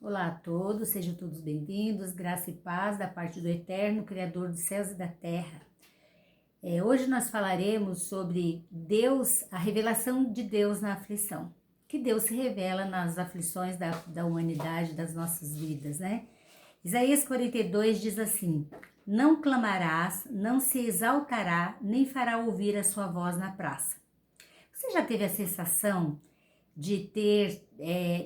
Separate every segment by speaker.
Speaker 1: Olá a todos, sejam todos bem-vindos, graça e paz da parte do Eterno, Criador dos céus e da terra. Hoje nós falaremos sobre Deus, a revelação de Deus na aflição, que Deus se revela nas aflições da humanidade, das nossas vidas, né? Isaías 42 diz assim: não clamarás, não se exaltará, nem fará ouvir a sua voz na praça. Você já teve a sensação de ter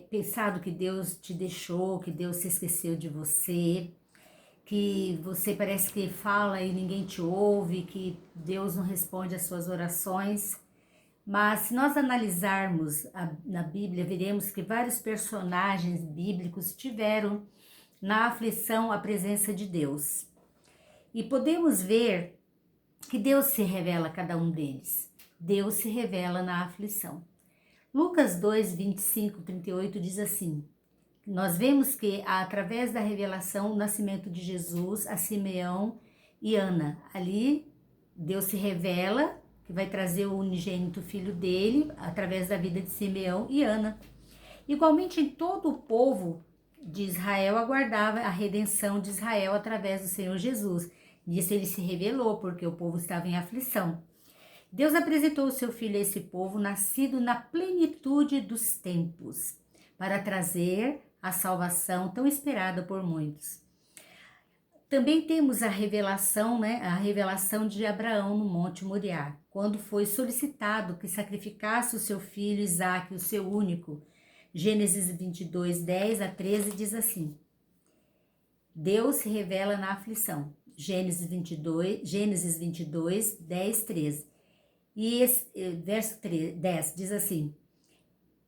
Speaker 1: pensado que Deus te deixou, que Deus se esqueceu de você, que você parece que fala e ninguém te ouve, que Deus não responde às suas orações? Mas se nós analisarmos na Bíblia, veremos que vários personagens bíblicos tiveram na aflição a presença de Deus. E podemos ver que Deus se revela a cada um deles. Deus se revela na aflição. Lucas 2, 25, 38 diz assim: nós vemos que através da revelação, o nascimento de Jesus a Simeão e Ana, ali Deus se revela que vai trazer o unigênito filho dele através da vida de Simeão e Ana. Igualmente, em todo o povo de Israel aguardava a redenção de Israel através do Senhor Jesus. Nisso ele se revelou, porque o povo estava em aflição. Deus apresentou o seu filho a esse povo, nascido na plenitude dos tempos, para trazer a salvação tão esperada por muitos. Também temos a revelação, A revelação de Abraão no Monte Moriá, quando foi solicitado que sacrificasse o seu filho Isaque, o seu único. Gênesis 22, 10 a 13 diz assim: Deus se revela na aflição. Gênesis 22, 10, 13. E verso 10 diz assim: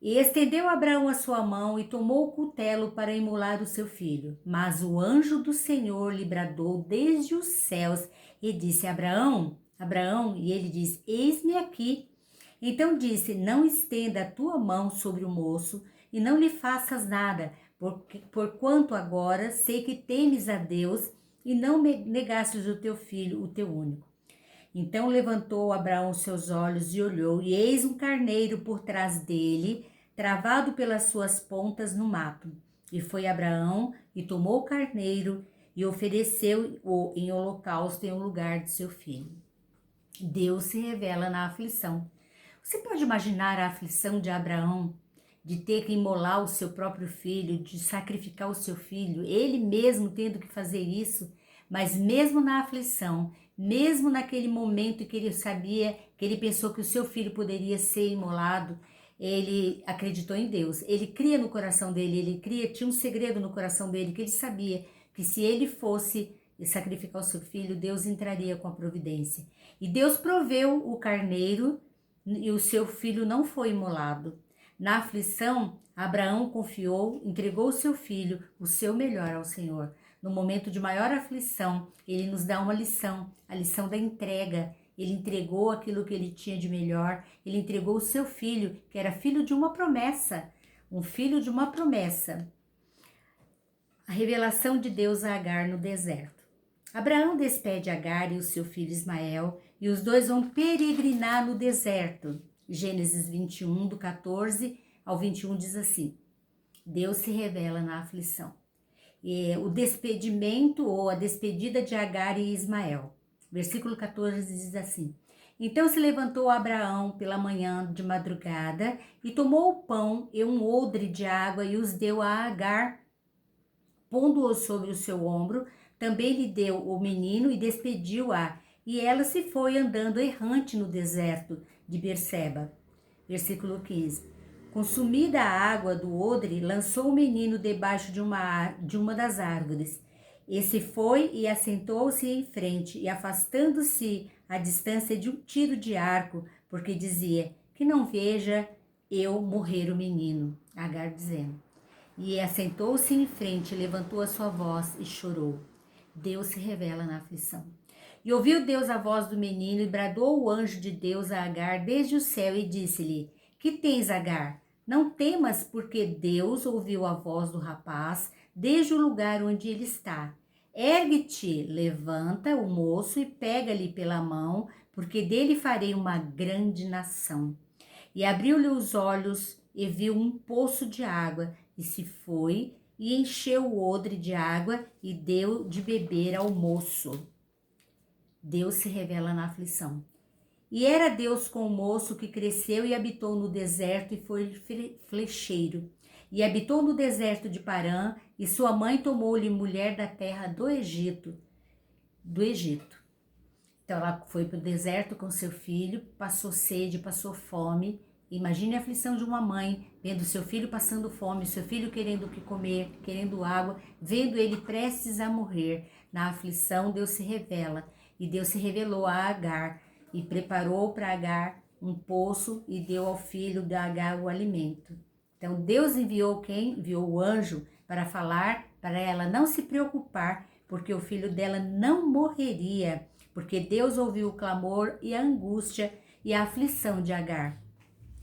Speaker 1: e estendeu Abraão a sua mão e tomou o cutelo para imolar o seu filho. Mas o anjo do Senhor lhe bradou desde os céus e disse: Abraão, Abraão, e ele disse: eis-me aqui. Então disse: não estenda a tua mão sobre o moço e não lhe faças nada, porquanto agora sei que temes a Deus e não me negastes o teu filho, o teu único. Então levantou Abraão seus olhos e olhou, e eis um carneiro por trás dele, travado pelas suas pontas no mato. E foi Abraão e tomou o carneiro e ofereceu-o em holocausto em lugar de seu filho. Deus se revela na aflição. Você pode imaginar a aflição de Abraão, de ter que imolar o seu próprio filho, de sacrificar o seu filho, ele mesmo tendo que fazer isso, mas mesmo na aflição, mesmo naquele momento que ele sabia, que ele pensou que o seu filho poderia ser imolado, ele acreditou em Deus. Ele cria no coração dele, tinha um segredo no coração dele, que ele sabia que se ele fosse sacrificar o seu filho, Deus entraria com a providência. E Deus proveu o carneiro e o seu filho não foi imolado. Na aflição, Abraão confiou, entregou o seu filho, o seu melhor ao Senhor. No momento de maior aflição, ele nos dá uma lição, a lição da entrega. Ele entregou aquilo que ele tinha de melhor, ele entregou o seu filho, que era filho de uma promessa, um filho de uma promessa. A revelação de Deus a Agar no deserto. Abraão despede Agar e o seu filho Ismael, e os dois vão peregrinar no deserto. Gênesis 21, do 14 ao 21 diz assim: Deus se revela na aflição. O despedimento ou a despedida de Agar e Ismael. Versículo 14 diz assim: então se levantou Abraão pela manhã de madrugada e tomou o pão e um odre de água e os deu a Agar, pondo-o sobre o seu ombro. Também lhe deu o menino e despediu-a, e ela se foi andando errante no deserto de Berseba. Versículo 15. Consumida a água do odre, lançou o menino debaixo de uma das árvores. Esse foi e assentou-se em frente, e afastando-se a distância de um tiro de arco, porque dizia: que não veja eu morrer o menino. Agar dizendo. E assentou-se em frente, levantou a sua voz e chorou. Deus se revela na aflição. E ouviu Deus a voz do menino, e bradou o anjo de Deus a Agar desde o céu, e disse-lhe: que tens, Agar? Não temas, porque Deus ouviu a voz do rapaz desde o lugar onde ele está. Ergue-te, levanta o moço e pega-lhe pela mão, porque dele farei uma grande nação. E abriu-lhe os olhos e viu um poço de água, e se foi e encheu o odre de água e deu de beber ao moço. Deus se revela na aflição. E era Deus com o moço que cresceu e habitou no deserto e foi flecheiro. E habitou no deserto de Parã, e sua mãe tomou-lhe mulher da terra do Egito. Então ela foi para o deserto com seu filho, passou sede, passou fome. Imagine a aflição de uma mãe, vendo seu filho passando fome, seu filho querendo o que comer, querendo água, vendo ele prestes a morrer. Na aflição, Deus se revela. E Deus se revelou a Agar e preparou para Agar um poço e deu ao filho de Agar o alimento. Então Deus enviou quem? Enviou o anjo para falar, para ela não se preocupar, porque o filho dela não morreria, porque Deus ouviu o clamor e a angústia e a aflição de Agar.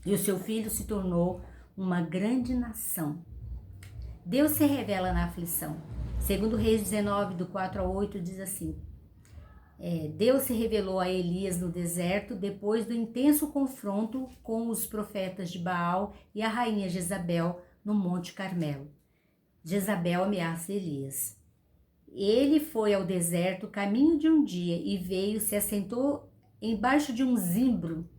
Speaker 1: E o seu filho se tornou uma grande nação. Deus se revela na aflição. Segundo Reis 19, do 4 ao 8, diz assim: Deus se revelou a Elias no deserto depois do intenso confronto com os profetas de Baal e a rainha Jezabel no Monte Carmelo. Jezabel ameaça Elias. Ele foi ao deserto caminho de um dia e veio, se assentou embaixo de um zimbro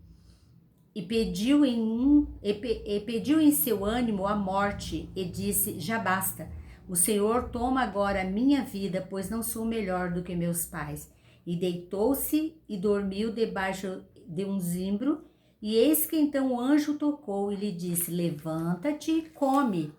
Speaker 1: e pediu em seu ânimo a morte e disse: já basta, o Senhor toma agora a minha vida, pois não sou melhor do que meus pais. E deitou-se e dormiu debaixo de um zimbro, e eis que então o anjo tocou e lhe disse: levanta-te e come.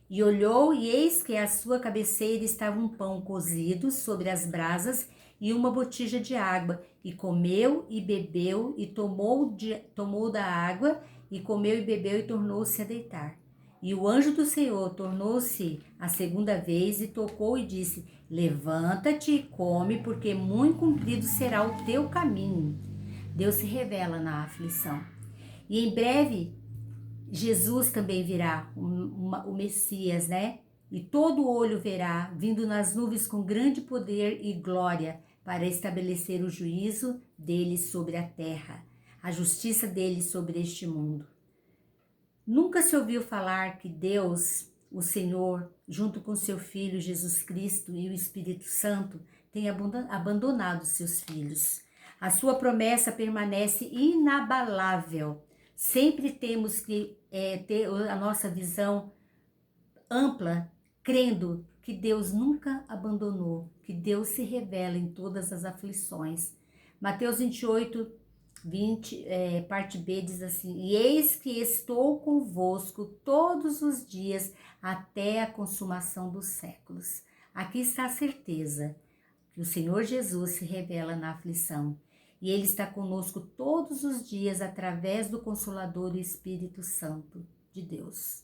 Speaker 1: E olhou, e eis que à sua cabeceira estava um pão cozido sobre as brasas e uma botija de água. E comeu e bebeu, e tomou da água, e comeu e bebeu, e tornou-se a deitar. E o anjo do Senhor tornou-se a segunda vez e tocou e disse: levanta-te e come, porque muito comprido será o teu caminho. Deus se revela na aflição. E em breve Jesus também virá, o Messias, né? E todo olho verá, vindo nas nuvens com grande poder e glória, para estabelecer o juízo dele sobre a terra, a justiça dele sobre este mundo. Nunca se ouviu falar que Deus, o Senhor, junto com seu Filho Jesus Cristo e o Espírito Santo, tem abandonado seus filhos. A sua promessa permanece inabalável. Sempre temos que ter a nossa visão ampla, crendo que Deus nunca abandonou, que Deus se revela em todas as aflições. Mateus 28, 20, parte B diz assim: e eis que estou convosco todos os dias até a consumação dos séculos. Aqui está a certeza que o Senhor Jesus se revela na aflição. E Ele está conosco todos os dias através do Consolador e Espírito Santo de Deus.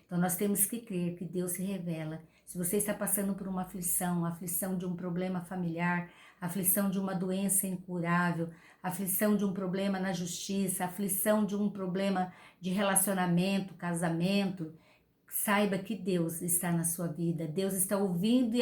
Speaker 1: Então nós temos que crer que Deus se revela. Se você está passando por uma aflição, aflição de um problema familiar, aflição de uma doença incurável, aflição de um problema na justiça, aflição de um problema de relacionamento, casamento, saiba que Deus está na sua vida. Deus está ouvindo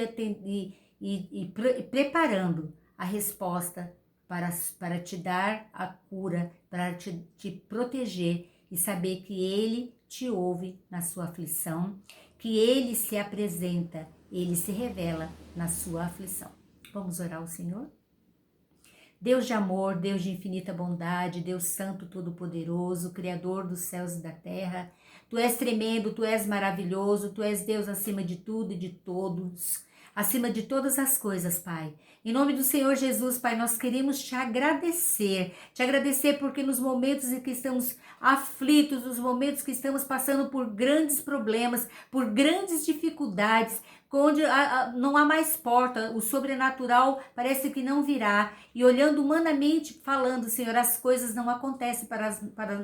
Speaker 1: e preparando a resposta para te dar a cura, para te proteger e saber que Ele te ouve na sua aflição, que Ele se apresenta, Ele se revela na sua aflição. Vamos orar ao Senhor? Deus de amor, Deus de infinita bondade, Deus Santo Todo-Poderoso, Criador dos céus e da terra, Tu és tremendo, Tu és maravilhoso, Tu és Deus acima de tudo e de todos, acima de todas as coisas, Pai. Em nome do Senhor Jesus, Pai, nós queremos te agradecer porque nos momentos em que estamos aflitos, nos momentos que estamos passando por grandes problemas, por grandes dificuldades, onde não há mais porta, o sobrenatural parece que não virá, e olhando humanamente falando, Senhor, as coisas não acontecem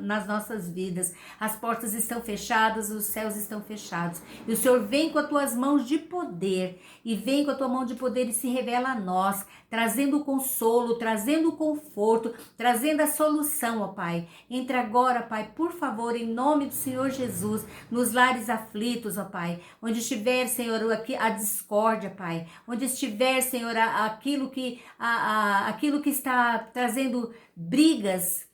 Speaker 1: nas nossas vidas, as portas estão fechadas, os céus estão fechados, e o Senhor vem com as tuas mãos de poder, e vem com a tua mão de poder e se revela a nós, trazendo o consolo, trazendo o conforto, trazendo a solução, ó Pai. Entra agora, Pai, por favor, em nome do Senhor Jesus, nos lares aflitos, ó Pai, onde estiver, Senhor, aqui a discórdia, Pai, onde estiver, Senhor, aquilo que está trazendo brigas,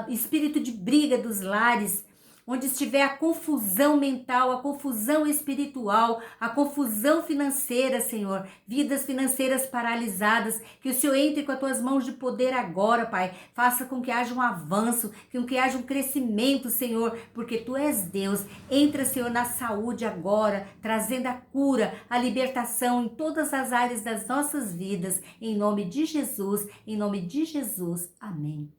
Speaker 1: espírito de briga dos lares, onde estiver a confusão mental, a confusão espiritual, a confusão financeira, Senhor, vidas financeiras paralisadas, que o Senhor entre com as tuas mãos de poder agora, Pai, faça com que haja um avanço, com que haja um crescimento, Senhor, porque Tu és Deus. Entra, Senhor, na saúde agora, trazendo a cura, a libertação em todas as áreas das nossas vidas, em nome de Jesus, em nome de Jesus, amém.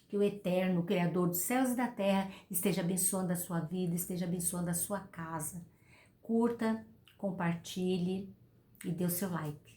Speaker 1: Que o Eterno, o Criador dos céus e da terra, esteja abençoando a sua vida, esteja abençoando a sua casa. Curta, compartilhe e dê o seu like.